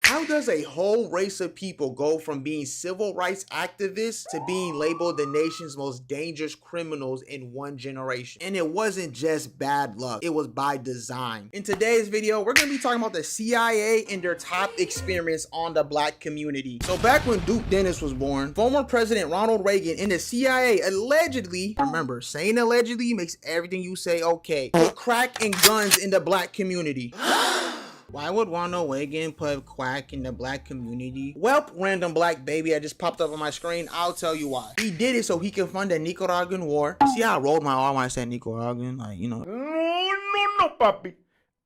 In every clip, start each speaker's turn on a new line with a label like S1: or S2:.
S1: How does a whole race of people go from being civil rights activists to being labeled the nation's most dangerous criminals in one generation? And it wasn't just bad luck, it was by design. In today's video, we're gonna be talking about the CIA and their top experiments on the black community. So back when Duke Dennis was born, former President Ronald Reagan and the CIA allegedly, remember, saying allegedly makes everything you say okay, put crack and guns in the black community. Why would Ronald Reagan put crack in the black community? Welp, random black baby that just popped up on my screen, I'll tell you why. He did it so he could fund the Nicaraguan war. See how I rolled my arm when I said Nicaraguan? Like, you know.
S2: No, papi.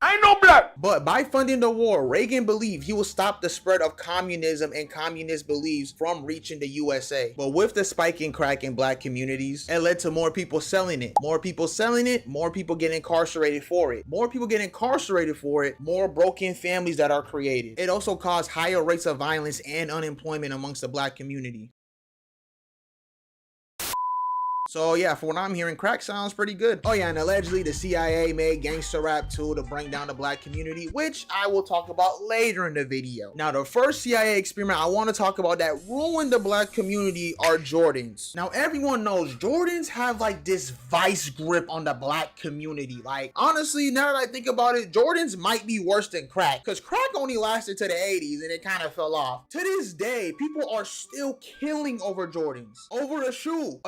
S2: I know black.
S1: But by funding the war, Reagan believed he will stop the spread of communism and communist beliefs from reaching the USA. But with the spike in crack in black communities, it led to more people selling it. More people selling it, more people get incarcerated for it. More people get incarcerated for it, more broken families that are created. It also caused higher rates of violence and unemployment amongst the black community. So yeah, for what I'm hearing, crack sounds pretty good. Oh yeah, and allegedly the CIA made gangster rap too to bring down the black community, which I will talk about later in the video. Now, the first CIA experiment I want to talk about that ruined the black community are Jordans. Now, everyone knows Jordans have like this vice grip on the black community. Like, honestly, now that I think about it, Jordans might be worse than crack, because crack only lasted to the 80s and it kind of fell off. To this day, people are still killing over Jordans. Over a shoe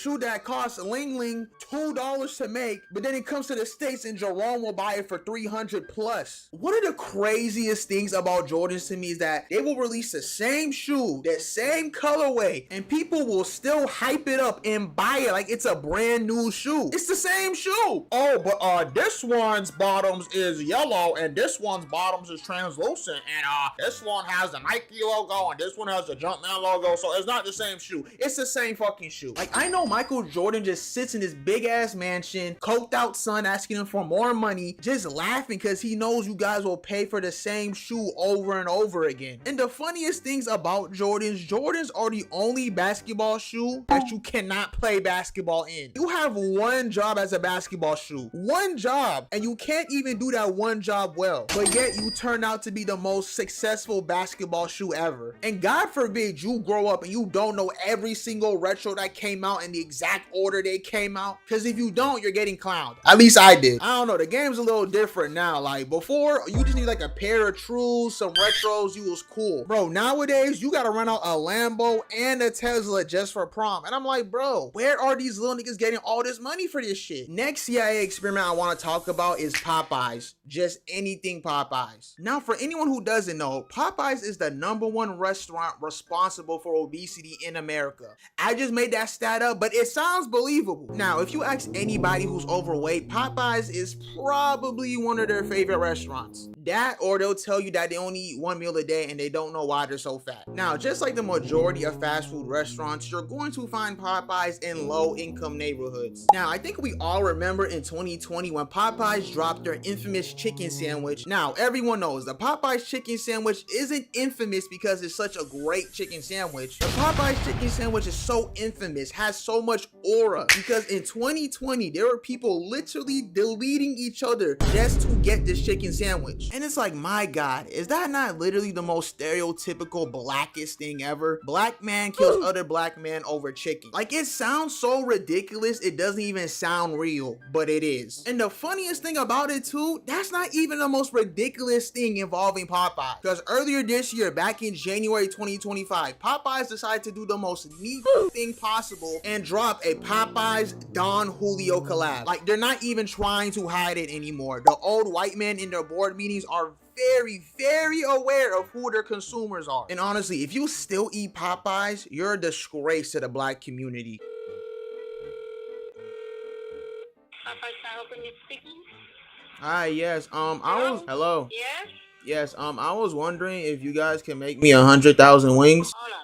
S1: that costs Ling Ling $2 to make, but then it comes to the States and Jerome will buy it for 300 plus. One of the craziest things about Jordans to me is that they will release the same shoe, the same colorway, and people will still hype it up and buy it like it's a brand new shoe. It's the same shoe. Oh, but this one's bottoms is yellow and this one's bottoms is translucent, and this one has the Nike logo and this one has the Jumpman logo, so it's not the same shoe. It's the same fucking shoe. Like, I know Michael Jordan just sits in this big ass mansion, coked out son asking him for more money, just laughing because he knows you guys will pay for the same shoe over and over again. And the funniest things about Jordans are the only basketball shoe that you cannot play basketball in. You have one job as a basketball shoe, one job, and you can't even do that one job well, but yet you turn out to be the most successful basketball shoe ever. And God forbid you grow up and you don't know every single retro that came out in the exact order they came out, because if you don't, you're getting clowned. At least I did. I don't know, the game's a little different now. Like before, you just need like a pair of trues, some retros, you was cool. Bro, nowadays you gotta run out a Lambo and a Tesla just for prom, and I'm like, bro, where are these little niggas getting all this money for this shit? Next CIA experiment I want to talk about is Popeyes. Just anything Popeyes. Now, for anyone who doesn't know, Popeyes is the #1 restaurant responsible for obesity in America. I just made that stat up, but it sounds believable. Now, if you ask anybody who's overweight, Popeyes is probably one of their favorite restaurants. That, or they'll tell you that they only eat one meal a day and they don't know why they're so fat. Now, just like the majority of fast food restaurants, you're going to find Popeyes in low-income neighborhoods. Now, I think we all remember in 2020 when Popeyes dropped their infamous chicken sandwich. Now, everyone knows the Popeyes chicken sandwich isn't infamous because it's such a great chicken sandwich. The Popeyes chicken sandwich is so infamous, has so much aura, because in 2020, there were people literally deleting each other just to get this chicken sandwich. And it's like, my God, is that not literally the most stereotypical blackest thing ever? Black man kills other black man over chicken. Like, it sounds so ridiculous, it doesn't even sound real, but it is. And the funniest thing about it too, that's not even the most ridiculous thing involving Popeyes. Because earlier this year, back in January 2025, Popeyes decided to do the most neat thing possible and drop a Popeyes Don Julio collab. Like, they're not even trying to hide it anymore. The old white men in their board meetings are very aware of who their consumers are. And honestly, if you still eat Popeyes, you're a disgrace to the black community.
S3: Popeyes, can I open you speaking?
S1: Hi, yes, hello.
S3: Yes?
S1: Yes, I was wondering if you guys can make me 100,000 wings.
S3: Hold on.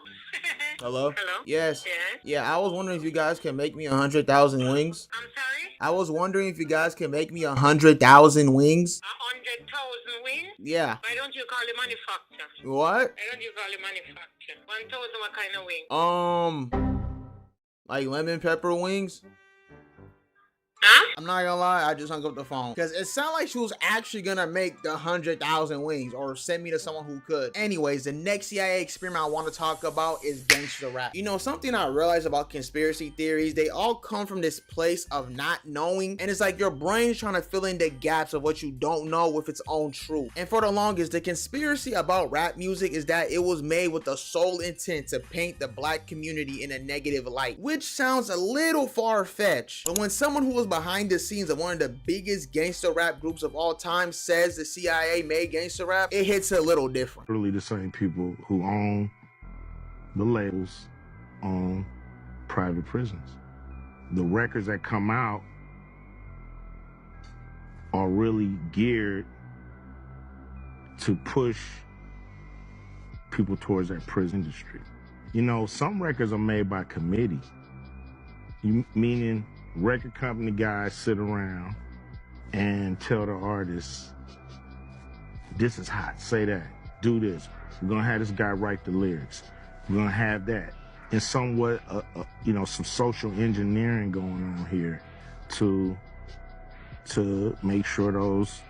S1: Hello?
S3: Hello?
S1: Yes.
S3: Yes?
S1: Yeah, I was wondering if you guys can make me 100,000 wings.
S3: I'm sorry?
S1: I was wondering if you guys can make me 100,000 wings.
S3: 100,000 wings?
S1: Yeah.
S3: Why don't you call the manufacturer?
S1: What?
S3: Why don't you call the manufacturer? 1,000 what kind of wing?
S1: Like lemon pepper wings?
S3: Huh?
S1: I'm not gonna lie, I just hung up the phone because it sounded like she was actually gonna make the 100,000 wings or send me to someone who could. Anyways, the next CIA experiment I want to talk about is gangster rap. You know, something I realized about conspiracy theories, they all come from this place of not knowing, and it's like your brain's trying to fill in the gaps of what you don't know with its own truth. And for the longest, the conspiracy about rap music is that it was made with the sole intent to paint the black community in a negative light, which sounds a little far-fetched. But when someone who was behind the scenes of one of the biggest gangster rap groups of all time says the CIA made gangster rap, it hits a little different.
S4: Really the same people who own the labels own private prisons. The records that come out are really geared to push people towards that prison industry. You know, some records are made by committee, meaning record company guys sit around and tell the artists, this is hot, say that, do this. We're gonna have this guy write the lyrics. We're gonna have that. And somewhat, you know, some social engineering going on here to make sure those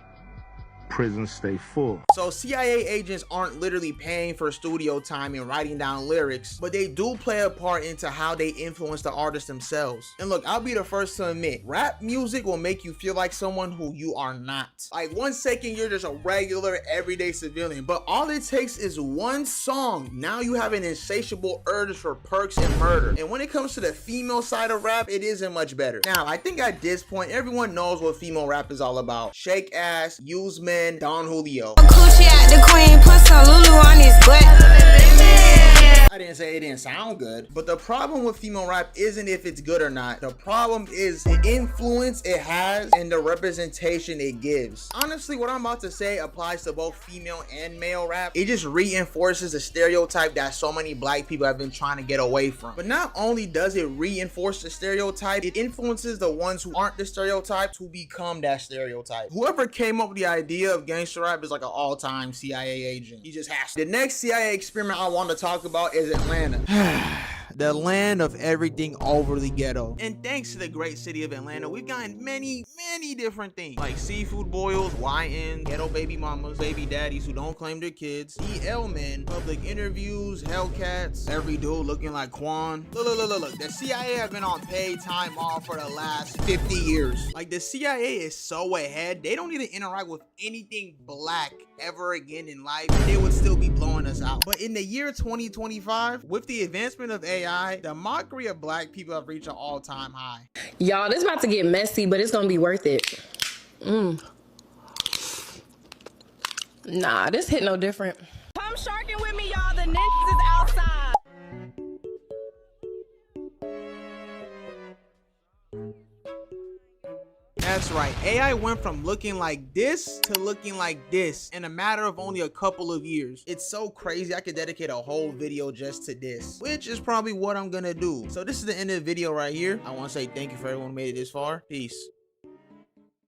S4: prisons stay full.
S1: So CIA agents aren't literally paying for studio time and writing down lyrics, but they do play a part into how they influence the artists themselves. And look, I'll be the first to admit, rap music will make you feel like someone who you are not. Like 1 second you're just a regular everyday civilian, but all it takes is one song. Now you have an insatiable urge for perks and murder. And when it comes to the female side of rap, it isn't much better. Now, I think at this point, everyone knows what female rap is all about. Shake ass, use men, Don Julio.
S5: Coochie at the queen, put some Lulu on his butt.
S1: I didn't say it didn't sound good, but the problem with female rap isn't if it's good or not. The problem is the influence it has and the representation it gives. Honestly, what I'm about to say applies to both female and male rap. It just reinforces the stereotype that so many black people have been trying to get away from. But not only does it reinforce the stereotype, it influences the ones who aren't the stereotype to become that stereotype. Whoever came up with the idea of gangster rap is like an all-time CIA agent. He just has to. The next CIA experiment I want to talk about is Atlanta. The land of everything overly ghetto. And thanks to the great city of Atlanta, we've gotten many different things like seafood boils, YN, ghetto baby mamas, baby daddies who don't claim their kids, EL men, public interviews, Hellcats, every dude looking like Quan. Look, the CIA have been on paid time off for the last 50 years. Like, the CIA is so ahead, they don't need to interact with anything black ever again in life, and they would still be blowing us out. But in the year 2025, with the advancement of AI, the mockery of black people have reached an all-time high.
S6: Y'all, this about to get messy, but it's gonna be worth it. Nah, this hit no different. Come sharking with me, y'all. The ninjas is outside.
S1: That's right, AI went from looking like this to looking like this in a matter of only a couple of years. It's so crazy, I could dedicate a whole video just to this, which is probably what I'm gonna do. So this is the end of the video right here. I want to say thank you for everyone who made it this far. Peace.